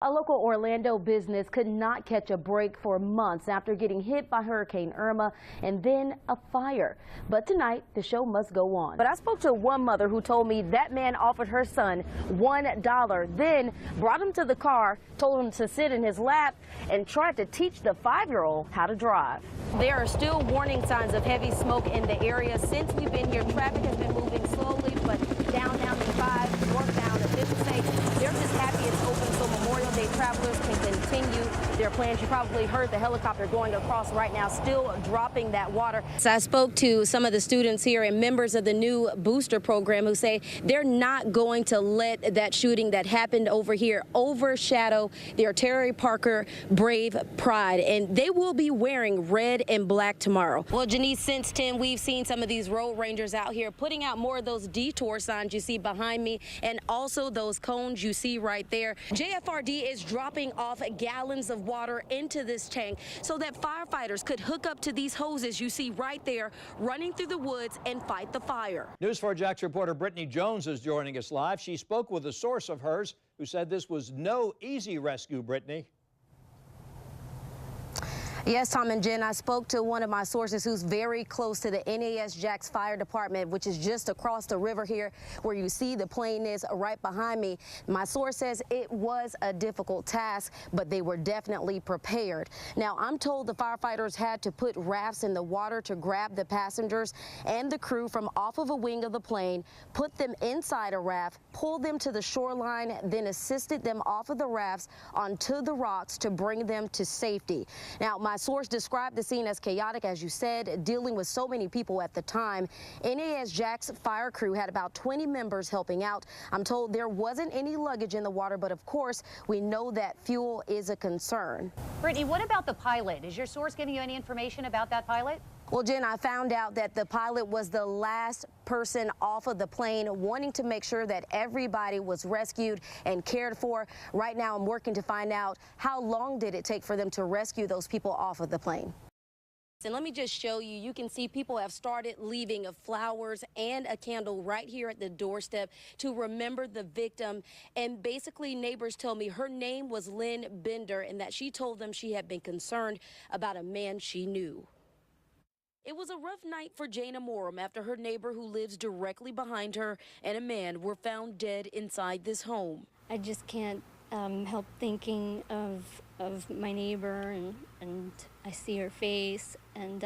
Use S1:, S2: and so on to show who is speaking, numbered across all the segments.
S1: A local Orlando business could not catch a break for months after getting hit by Hurricane Irma and then a fire. But tonight, the show must go on. But I spoke to one mother who told me that man offered her son $1, then brought him to the car, told him to sit in his lap, and tried to teach the 5-year-old how to drive. There are still warning signs of heavy smoke in the area. Since we've been here, traffic has been moving slowly, but down 95, northbound, officials say they're just happy it's open so Memorial Day travelers can continue their plans. You probably heard the helicopter going across right now, still dropping that water. So I spoke to some of the students here and members of the new booster program who say they're not going to let that shooting that happened over here overshadow their Terry Parker Brave Pride, and they will be wearing red and black tomorrow. Well, Janice, since 10, we've seen some of these road rangers out here putting out more of those detour signs you see behind me, and also those cones you see right there. JFRD is dropping off gallons of water into this tank so that firefighters could hook up to these hoses you see right there, running through the woods and fight the fire.
S2: News 4 Jax reporter Brittany Jones is joining us live. She spoke with a source of hers who said this was no easy rescue, Brittany.
S1: Yes, Tom and Jen, I spoke to one of my sources who's very close to the NAS Jax Fire Department, which is just across the river here where you see the plane is right behind me. My source says it was a difficult task, but they were definitely prepared. Now, I'm told the firefighters had to put rafts in the water to grab the passengers and the crew from off of a wing of the plane, put them inside a raft, pull them to the shoreline, then assisted them off of the rafts onto the rocks to bring them to safety. Now, my source described the scene as chaotic, as you said, dealing with so many people at the time. NAS Jax fire crew had about 20 members helping out. I'm told there wasn't any luggage in the water, but of course, we know that fuel is a concern.
S3: Brittany, what about the pilot? Is your source giving you any information about that pilot?
S1: Well, Jen, I found out that the pilot was the last person off of the plane, wanting to make sure that everybody was rescued and cared for. Right now, I'm working to find out how long did it take for them to rescue those people off of the plane. And let me just show you, you can see people have started leaving flowers and a candle right here at the doorstep to remember the victim. And basically, neighbors tell me her name was Lynn Bender and that she told them she had been concerned about a man she knew. It was a rough night for Jana Morum after her neighbor who lives directly behind her and a man were found dead inside this home.
S4: I just can't help thinking of my neighbor, and I see her face, and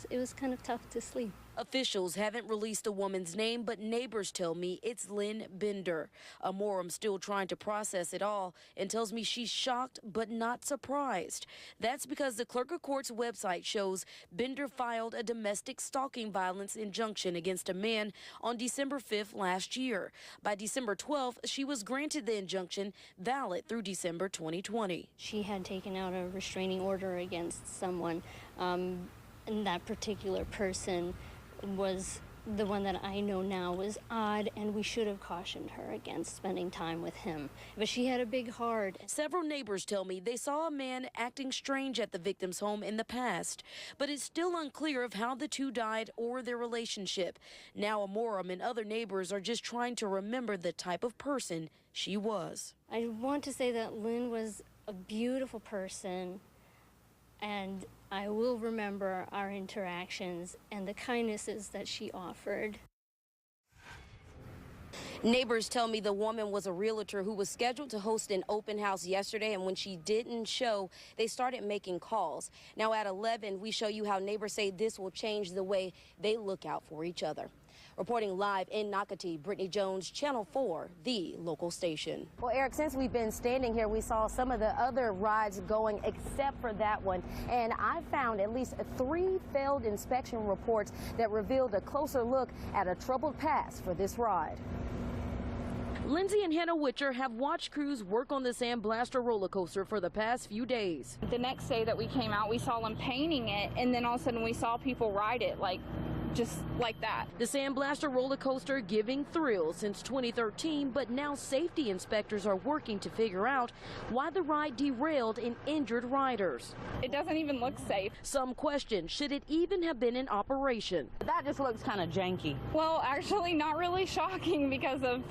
S4: it was kind of tough to sleep.
S1: Officials haven't released the woman's name, but neighbors tell me it's Lynn Bender. Morum still trying to process it all and tells me she's shocked but not surprised. That's because the clerk of court's website shows Bender filed a domestic stalking violence injunction against a man on December 5th last year. By December 12th, she was granted the injunction, valid through December 2020.
S4: She had taken out a restraining order against someone, and that particular person was the one that I know now was odd, and we should have cautioned her against spending time with him. But she had a big heart.
S1: Several neighbors tell me they saw a man acting strange at the victim's home in the past, but it's still unclear of how the two died or their relationship. Now Morum and other neighbors are just trying to remember the type of person she was.
S4: I want to say that Lynn was a beautiful person, and I will remember our interactions and the kindnesses that she offered.
S1: Neighbors tell me the woman was a realtor who was scheduled to host an open house yesterday, and when she didn't show, they started making calls. Now at 11, we show you how neighbors say this will change the way they look out for each other. Reporting live in Nocatee, Brittany Jones, Channel 4, the local station. Well, Eric, since we've been standing here, we saw some of the other rides going except for that one. And I found at least 3 failed inspection reports that revealed a closer look at a troubled past for this ride. Lindsay and Hannah Witcher have watched crews work on the Sand Blaster roller coaster for the past few days.
S5: The next day that we came out, we saw them painting it, and then all of a sudden we saw people ride it just like that.
S1: The Sand Blaster roller coaster giving thrills since 2013, but now safety inspectors are working to figure out why the ride derailed and injured riders.
S5: It doesn't even look safe.
S1: Some question, should it even have been in operation?
S6: That just looks kind of janky.
S5: Well, actually not really shocking because of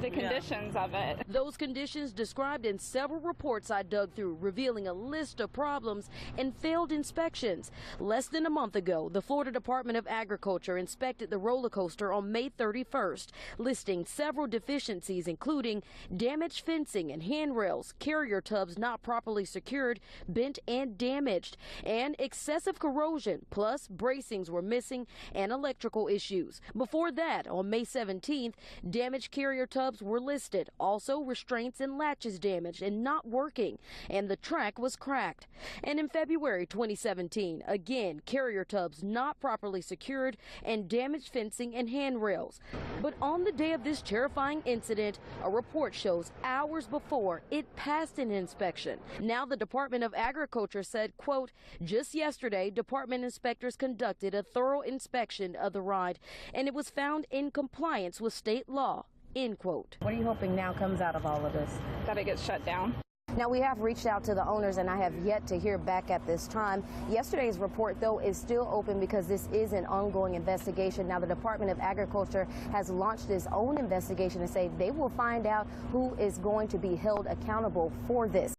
S5: the conditions of it.
S1: Those conditions described in several reports I dug through, revealing a list of problems and failed inspections. Less than a month ago, the Florida Department of Agriculture inspected the roller coaster on May 31st, listing several deficiencies, including damaged fencing and handrails, carrier tubs not properly secured, bent and damaged, and excessive corrosion, plus bracings were missing and electrical issues. Before that, on May 17th, damaged carrier tubs were listed. Also, restraints and latches damaged and not working, and the track was cracked. And in February 2017, again, carrier tubs not properly secured and damaged fencing and handrails. But on the day of this terrifying incident, a report shows hours before it passed an inspection. Now the Department of Agriculture said, quote, just yesterday, department inspectors conducted a thorough inspection of the ride, and it was found in compliance with state law. End quote. What are you hoping now comes out of all of this?
S5: That it gets shut down.
S1: Now, we have reached out to the owners, and I have yet to hear back at this time. Yesterday's report, though, is still open because this is an ongoing investigation. Now, the Department of Agriculture has launched its own investigation and say they will find out who is going to be held accountable for this.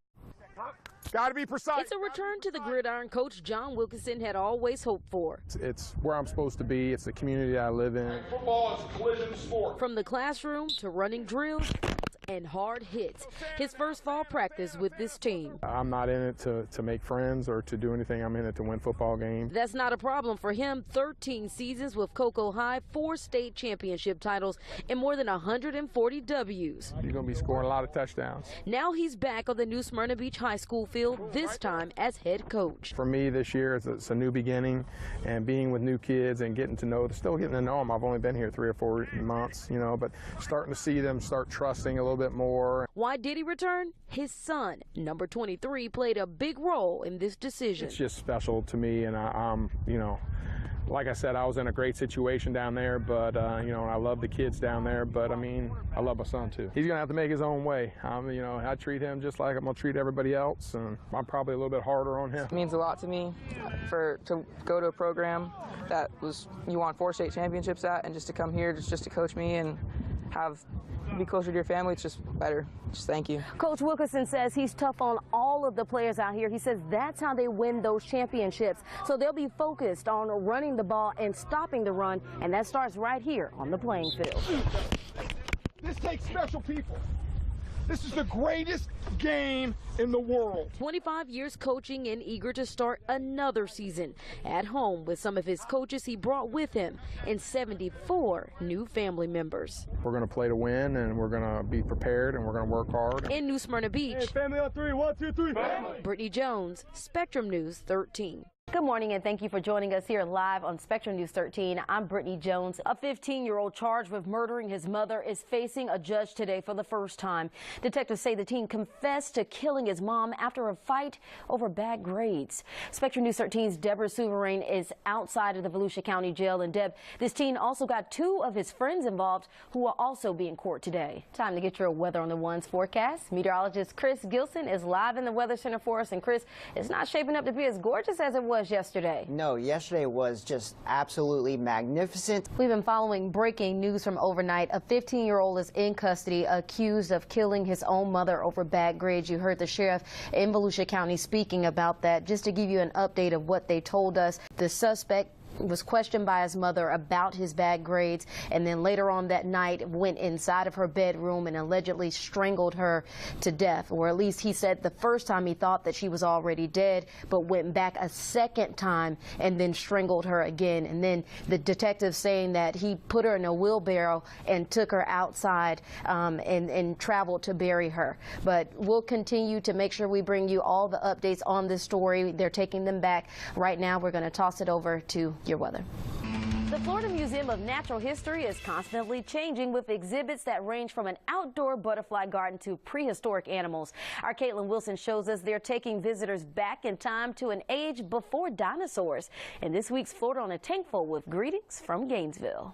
S6: Got to be precise.
S1: It's a return to the gridiron Coach John Wilkinson had always hoped for.
S6: It's where I'm supposed to be. It's the community I live in.
S7: Football is a collision sport.
S1: From the classroom to running drills and hard hits. His first fall practice with this team.
S6: I'm not in it to make friends or to do anything. I'm in it to win football games.
S1: That's not a problem for him. 13 seasons with Cocoa High, 4 state championship titles, and more than 140 W's.
S6: You're going to be scoring a lot of touchdowns.
S1: Now he's back on the new Smyrna Beach High School field, this time as head coach.
S6: For me this year, it's a new beginning, and being with new kids and still getting to know them. I've only been here 3 or 4 months, but starting to see them start trusting a little bit more.
S1: Why did he return? His son, number 23, played a big role in this decision.
S6: It's just special to me, and I'm, like I said, I was in a great situation down there, but, I love the kids down there, but, I love my son, too. He's going to have to make his own way. I treat him just like I'm going to treat everybody else, and I'm probably a little bit harder on him.
S8: It means a lot to me to go to a program that you won 4 state championships at, and just to come here just to coach me and be closer to your family. It's just better. Just thank you.
S1: Coach Wilkinson says he's tough on all of the players out here. He says that's how they win those championships. So they'll be focused on running the ball and stopping the run, and that starts right here on the playing field.
S7: This takes special people. This is the greatest game in the world.
S1: 25 years coaching and eager to start another season at home with some of his coaches he brought with him and 74 new family members.
S6: We're going to play to win, and we're going to be prepared, and we're going to work hard.
S1: In New Smyrna Beach,
S7: Hey, family on 3, 1, 2, 3. Family.
S1: Brittany Jones, Spectrum News 13. Good morning, and thank you for joining us here live on Spectrum News 13. I'm Brittany Jones. A 15-year-old charged with murdering his mother is facing a judge today for the first time. Detectives say the teen confessed to killing his mom after a fight over bad grades. Spectrum News 13's Deborah Souverain is outside of the Volusia County Jail. And Deb, this teen also got 2 of his friends involved who will also be in court today. Time to get your weather on the ones forecast. Meteorologist Chris Gilson is live in the Weather Center for us. And Chris, it's not shaping up to be as gorgeous as it was yesterday.
S9: No, yesterday was just absolutely magnificent.
S1: We've been following breaking news from overnight. A 15-year-old is in custody accused of killing his own mother over bad grades. You heard the sheriff in Volusia County speaking about that. Just to give you an update of what they told us, the suspect was questioned by his mother about his bad grades, and then later on that night went inside of her bedroom and allegedly strangled her to death, or at least he said the first time he thought that she was already dead, but went back a second time and then strangled her again. And then the detective saying that he put her in a wheelbarrow and took her outside and traveled to bury her. But we'll continue to make sure we bring you all the updates on this story. They're taking them back. Right now we're going to toss it over to your weather. The Florida Museum of Natural History is constantly changing with exhibits that range from an outdoor butterfly garden to prehistoric animals. Our Caitlin Wilson shows us they're taking visitors back in time to an age before dinosaurs. And this week's Florida on a Tankful with greetings from Gainesville.